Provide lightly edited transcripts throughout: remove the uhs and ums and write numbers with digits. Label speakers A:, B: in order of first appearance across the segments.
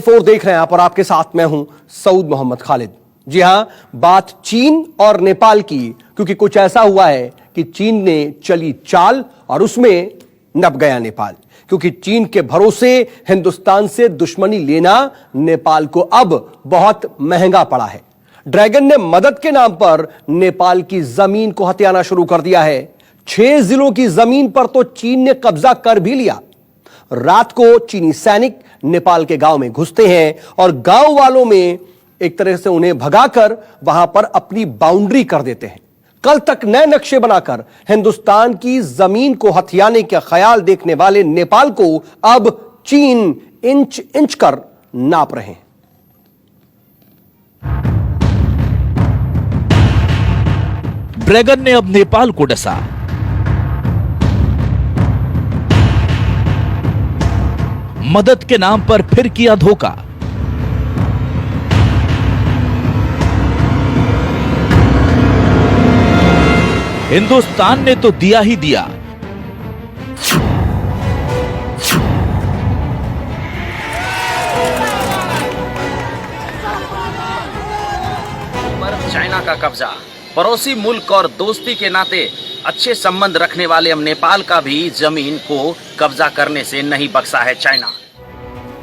A: 24 देख रहे हैं आप और आपके साथ मैं हूं सऊद मोहम्मद खालिद। जी हां, बात चीन और नेपाल की, क्योंकि कुछ ऐसा हुआ है कि चीन ने चली चाल और उसमें नप गया नेपाल। क्योंकि चीन के भरोसे हिंदुस्तान से दुश्मनी लेना नेपाल को अब बहुत महंगा पड़ा है। ड्रैगन ने मदद के नाम पर नेपाल की जमीन को हथियाना शुरू कर दिया है। 6 जिलों की जमीन पर तो चीन ने कब्जा कर भी लिया। रात को चीनी सैनिक नेपाल के गांव में घुसते हैं और गांव वालों में एक तरह से उन्हें भगाकर वहां पर अपनी बाउंड्री कर देते हैं। कल तक नए नक्शे बनाकर हिंदुस्तान की जमीन को हथियाने का ख्याल देखने वाले नेपाल को अब चीन इंच इंच कर नाप रहे हैं।
B: ड्रैगन ने अब नेपाल को डसा। मदद के नाम पर फिर किया धोखा। हिंदुस्तान ने तो दिया ही दिया।
C: पर चाइना का कब्जा। पड़ोसी मुल्क और दोस्ती के नाते अच्छे संबंध रखने वाले अब नेपाल का भी जमीन को कब्जा करने से नहीं बख्शा है चाइना।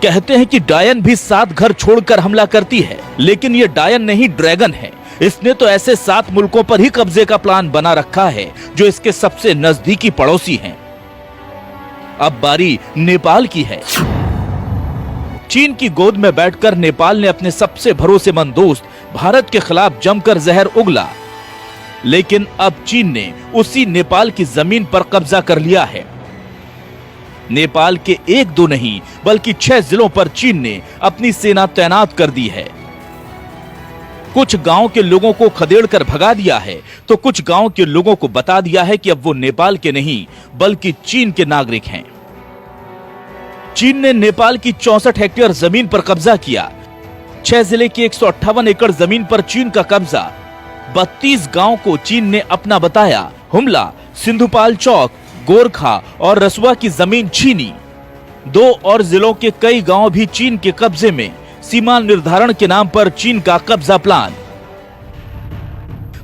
B: कहते हैं कि डायन भी 7 घर छोड़कर हमला करती है, लेकिन ये डायन नहीं, ड्रैगन है। इसने तो ऐसे 7 मुल्कों पर ही कब्जे का प्लान बना रखा है जो इसके सबसे नजदीकी पड़ोसी हैं। अब बारी नेपाल की है। चीन की गोद में बैठकर नेपाल ने अपने सबसे भरोसेमंद दोस्त भारत के खिलाफ जमकर जहर उगला, लेकिन अब चीन ने उसी नेपाल की जमीन पर कब्जा कर लिया है। नेपाल के 1-2 नहीं बल्कि 6 जिलों पर चीन ने अपनी सेना तैनात कर दी है। कुछ गांव के लोगों को खदेड़कर भगा दिया है, तो कुछ गांव के लोगों को बता दिया है कि अब वो नेपाल के नहीं बल्कि चीन के नागरिक हैं। चीन ने नेपाल की 64 हेक्टेयर जमीन पर कब्जा किया। 6 जिले की 158 एकड़ जमीन पर चीन का कब्जा। 32 गांव को चीन ने अपना बताया। हुमला, सिंधुपाल चौक, गोरखा और रसुआ की जमीन छीनी। 2 और जिलों के कई गांव भी चीन के कब्जे में। सीमा निर्धारण के नाम पर चीन का कब्जा प्लान।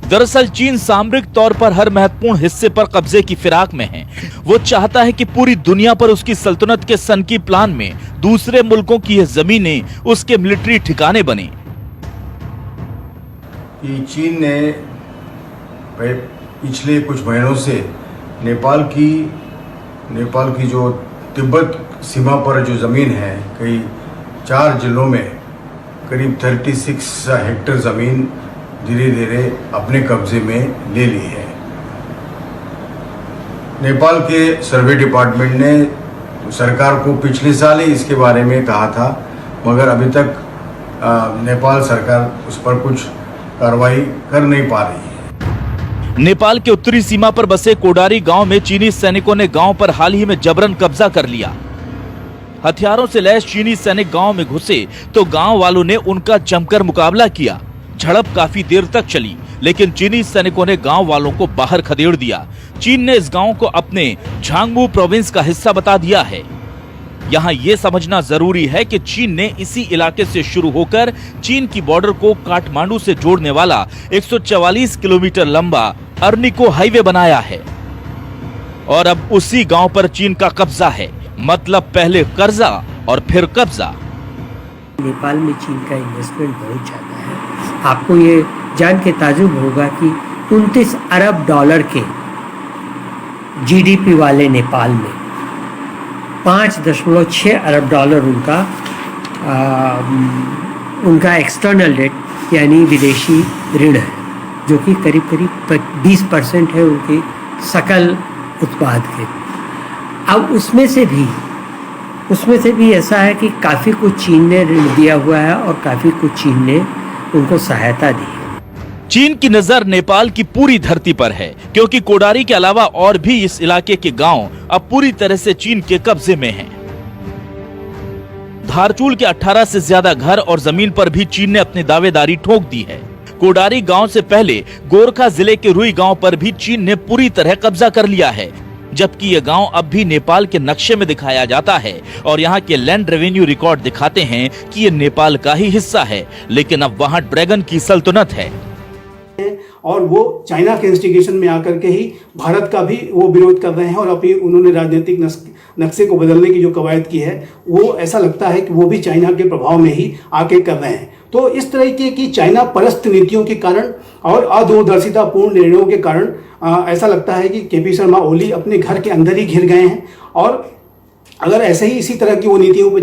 B: दरअसल चीन सामरिक तौर पर हर महत्वपूर्ण हिस्से पर कब्जे की फिराक में है। वो चाहता है कि पूरी दुनिया पर उसकी सल्तनत के सनकी प्लान में दूसरे मुल्कों की यह जमीनें उसके मिलिट्री ठिकाने बने।
D: चीन ने पिछले कुछ महीनों से नेपाल की जो तिब्बत सीमा पर जो जमीन है, कई 4 जिलों में करीब 36 हेक्टेयर जमीन धीरे धीरे अपने कब्जे में ले ली है। नेपाल के सर्वे डिपार्टमेंट ने सरकार को पिछले साल ही इसके बारे में कहा था, मगर अभी तक नेपाल सरकार उस पर कुछ कार्रवाई कर नहीं पा रही है।
B: नेपाल के उत्तरी सीमा पर बसे कोडारी गांव में चीनी सैनिकों ने गांव पर हाल ही में जबरन कब्जा कर लिया। हथियारों से लैस चीनी सैनिक गांव में घुसे तो गांव वालों ने उनका जमकर मुकाबला किया। झड़प काफी देर तक चली, लेकिन चीनी सैनिकों ने गांव वालों को बाहर खदेड़ दिया। चीन ने इस गांव को अपने झांगमू प्रोविंस का हिस्सा बता दिया है। यहाँ ये समझना जरूरी है कि चीन ने इसी इलाके से शुरू होकर चीन की बॉर्डर को काठमांडू से जोड़ने वाला 144 किलोमीटर लंबा अर्निको हाईवे बनाया है और अब उसी गांव पर चीन का कब्जा है। मतलब पहले कर्जा और फिर कब्जा।
E: नेपाल में चीन का इन्वेस्टमेंट बहुत ज्यादा है। आपको ये जान के ताजुब होगा कि 29 अरब डॉलर के जीडीपी वाले नेपाल में 5.6 अरब डॉलर उनका एक्सटर्नल डेट यानी विदेशी ऋण है, जो कि करीब 20% है उनके सकल उत्पाद के। अब उसमें से भी ऐसा है कि काफ़ी कुछ चीन ने ऋण दिया हुआ है और काफ़ी कुछ चीन ने उनको सहायता दी है।
B: चीन की नजर नेपाल की पूरी धरती पर है, क्योंकि कोडारी के अलावा और भी इस इलाके के गांव अब पूरी तरह से चीन के कब्जे में हैं। धारचूल के 18 से ज्यादा घर और जमीन पर भी चीन ने अपनी दावेदारी ठोक दी है। कोडारी गांव से पहले गोरखा जिले के रुई गांव पर भी चीन ने पूरी तरह कब्जा कर लिया है। जबकि ये गांव अब भी नेपाल के नक्शे में दिखाया जाता है और यहाँ के लैंड रेवेन्यू रिकॉर्ड दिखाते हैं कि ये नेपाल का ही हिस्सा है, लेकिन अब वहाँ ड्रैगन की सल्तनत है।
F: और वो चाइना के इंस्टिगेशन में आकर के ही भारत का भी वो विरोध कर रहे हैं और अभी उन्होंने राजनीतिक नक्शे को बदलने की जो कवायद की है वो ऐसा लगता है कि वो भी चाइना के प्रभाव में ही आके कर रहे हैं। तो इस तरीके की चाइना परस्त नीतियों के कारण और अदूरदर्शितापूर्ण निर्णयों के कारण ऐसा लगता है कि केपी शर्मा ओली अपने घर के अंदर ही घिर गए हैं और अगर ऐसे ही इसी तरह की वो नीतियों पर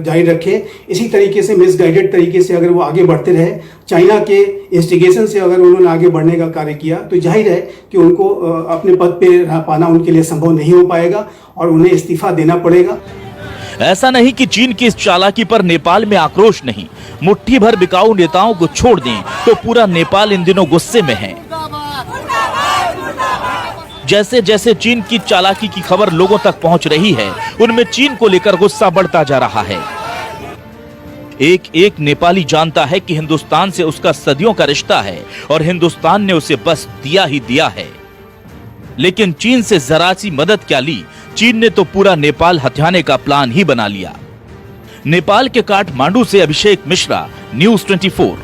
F: जारी रखे, इसी तरीके से मिसगाइडेड तरीके से अगर वो आगे बढ़ते रहे, चाइना के इंस्टिगेशन से अगर उन्होंने आगे बढ़ने का कार्य किया, तो जाहिर है कि उनको अपने पद पे रह पाना उनके लिए संभव नहीं हो पाएगा और उन्हें इस्तीफा देना पड़ेगा।
B: ऐसा नहीं कि चीन की इस चालाकी पर नेपाल में आक्रोश नहीं, मुट्ठी भर बिकाऊ नेताओं को छोड़ दें तो पूरा नेपाल इन दिनों गुस्से में है। जैसे जैसे चीन की चालाकी की खबर लोगों तक पहुंच रही है, उनमें चीन को लेकर गुस्सा बढ़ता जा रहा है। एक एक नेपाली जानता है कि हिंदुस्तान से उसका सदियों का रिश्ता है और हिंदुस्तान ने उसे बस दिया ही दिया है। लेकिन चीन से जरा सी मदद क्या ली, चीन ने तो पूरा नेपाल हथियाने का प्लान ही बना लिया। नेपाल के काठमांडू से अभिषेक मिश्रा, न्यूज़ 24।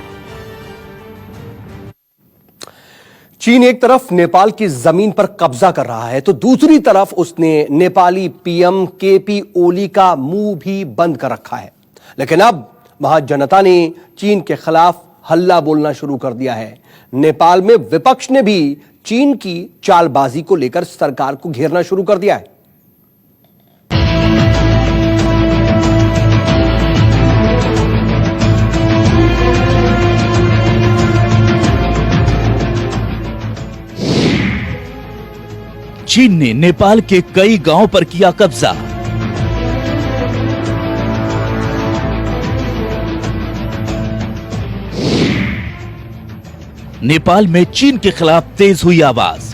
A: चीन एक तरफ नेपाल की जमीन पर कब्जा कर रहा है तो दूसरी तरफ उसने नेपाली पीएम केपी ओली का मुंह भी बंद कर रखा है। लेकिन अब वहां जनता ने चीन के खिलाफ हल्ला बोलना शुरू कर दिया है। नेपाल में विपक्ष ने भी चीन की चालबाजी को लेकर सरकार को घेरना शुरू कर दिया है।
B: चीन ने नेपाल के कई गांवों पर किया कब्जा। नेपाल में चीन के खिलाफ तेज हुई आवाज।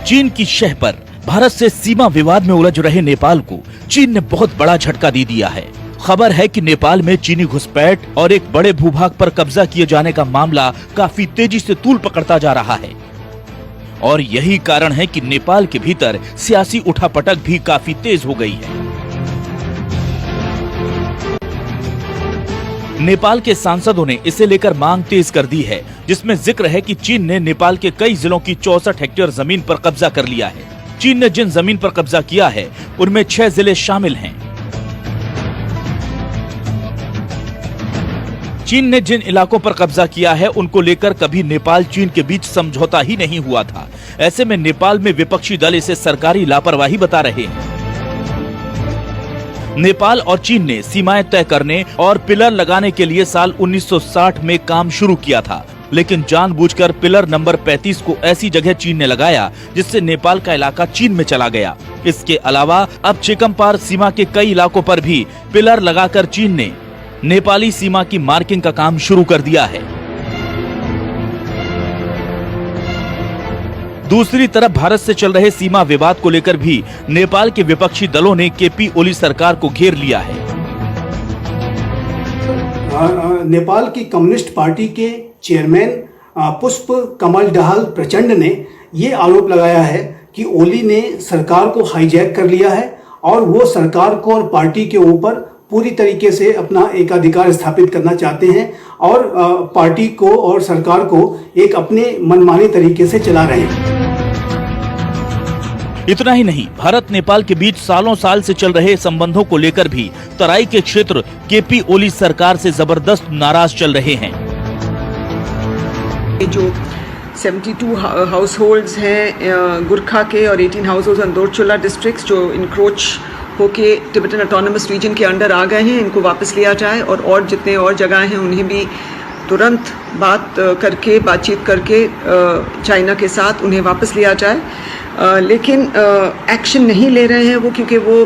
B: चीन की शह पर भारत से सीमा विवाद में उलझ रहे नेपाल को चीन ने बहुत बड़ा झटका दे दिया है। खबर है कि नेपाल में चीनी घुसपैठ और एक बड़े भूभाग पर कब्जा किए जाने का मामला काफी तेजी से तूल पकड़ता जा रहा है और यही कारण है कि नेपाल के भीतर सियासी उठापटक भी काफी तेज हो गई है। नेपाल के सांसदों ने इसे लेकर मांग तेज कर दी है, जिसमें जिक्र है कि चीन ने नेपाल के कई जिलों की 64 हेक्टेयर जमीन पर कब्जा कर लिया है। चीन ने जिन जमीन पर कब्जा किया है उनमें 6 जिले शामिल हैं। चीन ने जिन इलाकों पर कब्जा किया है उनको लेकर कभी नेपाल चीन के बीच समझौता ही नहीं हुआ था। ऐसे में नेपाल में विपक्षी दल इसे सरकारी लापरवाही बता रहे हैं। नेपाल और चीन ने सीमाएं तय करने और पिलर लगाने के लिए साल 1960 में काम शुरू किया था, लेकिन जानबूझकर पिलर नंबर 35 को ऐसी जगह चीन ने लगाया जिससे नेपाल का इलाका चीन में चला गया। इसके अलावा अब चेकमपार सीमा के कई इलाकों पर भी पिलर लगाकर चीन ने नेपाली सीमा की मार्किंग का काम शुरू कर दिया है। दूसरी तरफ भारत से चल रहे सीमा विवाद को लेकर भी नेपाल के विपक्षी दलों ने केपी ओली सरकार को घेर लिया है।
F: नेपाल की कम्युनिस्ट पार्टी के चेयरमैन पुष्प कमल दहाल प्रचंड ने ये आरोप लगाया है कि ओली ने सरकार को हाईजैक कर लिया है और वो सरकार को और पार्टी के ऊपर पूरी तरीके से अपना एकाधिकार स्थापित करना चाहते हैं और पार्टी को और सरकार को एक अपने मनमाने तरीके से चला रहे हैं।
B: इतना ही नहीं, भारत नेपाल के बीच सालों साल से चल रहे संबंधों को लेकर भी तराई के क्षेत्र केपी ओली सरकार से जबरदस्त नाराज चल रहे हैं।
G: जो 72 हाउस होल्ड्स हैं गुरखा के और 18 हाउस होल्ड्स अंदोरचुला डिस्ट्रिक्ट्स जो इंक्रोच होके टिबेटन ऑटोनमस रीजन के अंडर आ गए हैं, इनको वापस लिया जाए और जितने और जगह हैं उन्हें भी तुरंत बातचीत करके चाइना के साथ उन्हें वापस लिया जाए। लेकिन एक्शन नहीं ले रहे हैं वो, क्योंकि वो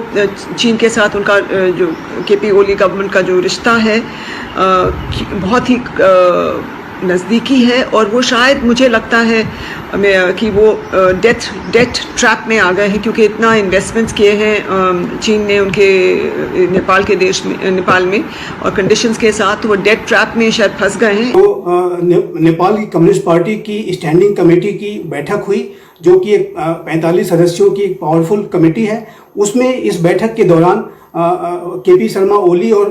G: चीन के साथ उनका जो केपी ओली गवर्नमेंट का जो रिश्ता है बहुत ही नज़दीकी है और वो शायद मुझे लगता है कि वो डेट ट्रैप में आ गए हैं, क्योंकि इतना इन्वेस्टमेंट्स किए हैं चीन ने उनके नेपाल में और कंडीशंस के साथ, तो वो डेट ट्रैप में शायद फंस गए हैं।
F: तो नेपाल की कम्युनिस्ट पार्टी की स्टैंडिंग कमेटी की बैठक हुई, जो कि एक 45 सदस्यों की एक पावरफुल कमेटी है। उसमें इस बैठक के दौरान केपी शर्मा ओली और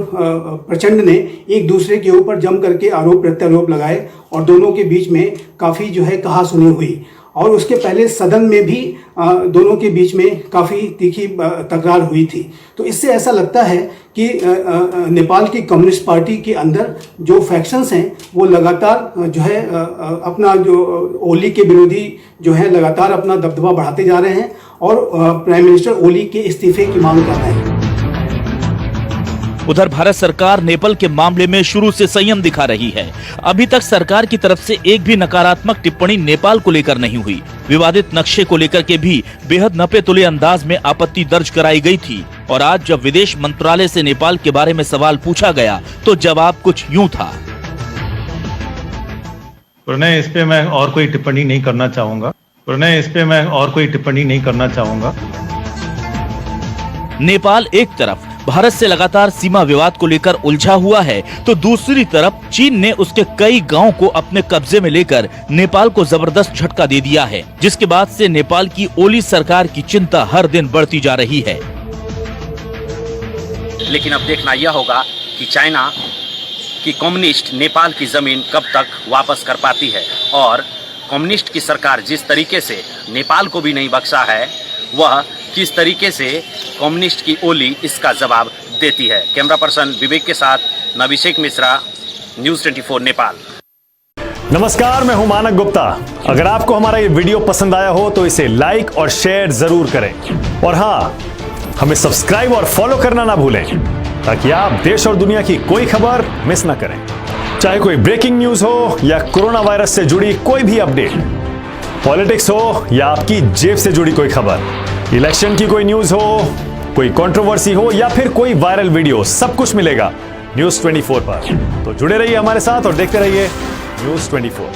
F: प्रचंड ने एक दूसरे के ऊपर जम करके आरोप प्रत्यारोप लगाए और दोनों के बीच में काफ़ी जो है कहासुनी हुई। और उसके पहले सदन में भी दोनों के बीच में काफ़ी तीखी तकरार हुई थी। तो इससे ऐसा लगता है कि नेपाल की कम्युनिस्ट पार्टी के अंदर जो फैक्शंस हैं वो लगातार जो है अपना जो ओली के विरोधी जो है लगातार अपना दबदबा बढ़ाते जा रहे हैं और प्राइम मिनिस्टर ओली के इस्तीफे की मांग कर रहे हैं।
B: उधर भारत सरकार नेपाल के मामले में शुरू से संयम दिखा रही है। अभी तक सरकार की तरफ से एक भी नकारात्मक टिप्पणी नेपाल को लेकर नहीं हुई। विवादित नक्शे को लेकर के भी बेहद नपे तुले अंदाज में आपत्ति दर्ज कराई गई थी और आज जब विदेश मंत्रालय से नेपाल के बारे में सवाल पूछा गया तो जवाब कुछ यूं था।
H: प्रणय, इस पे मैं और कोई टिप्पणी नहीं करना चाहूंगा।
B: नेपाल एक तरफ भारत से लगातार सीमा विवाद को लेकर उलझा हुआ है तो दूसरी तरफ चीन ने उसके कई गांवों को अपने कब्जे में लेकर नेपाल को जबरदस्त झटका दे दिया है, जिसके बाद से नेपाल की ओली सरकार की चिंता हर दिन बढ़ती जा रही है।
C: लेकिन अब देखना यह होगा कि चाइना की कम्युनिस्ट नेपाल की जमीन कब तक वापस कर पाती है और कम्युनिस्ट की सरकार जिस तरीके से नेपाल को भी नहीं बख्शा है, वह किस तरीके से कम्युनिस्ट की ओली इसका जवाब देती है। कैमरा पर्सन विवेक के साथ नभिषेक मिश्रा, न्यूज़ 24 नेपाल।
I: नमस्कार, मैं हूं मानक गुप्ता। अगर आपको हमारा ये वीडियो पसंद आया हो तो इसे लाइक और शेयर जरूर करें और हाँ, हमें सब्सक्राइब और फॉलो करना ना भूलें ताकि आप देश और दुनिया की कोई खबर मिस ना करें। चाहे कोई ब्रेकिंग न्यूज हो या कोरोना वायरस से जुड़ी कोई भी अपडेट, पॉलिटिक्स हो या आपकी जेब से जुड़ी कोई खबर, इलेक्शन की कोई न्यूज हो, कोई कंट्रोवर्सी हो या फिर कोई वायरल वीडियो, सब कुछ मिलेगा न्यूज़ 24 पर। तो जुड़े रहिए हमारे साथ और देखते रहिए न्यूज़ 24।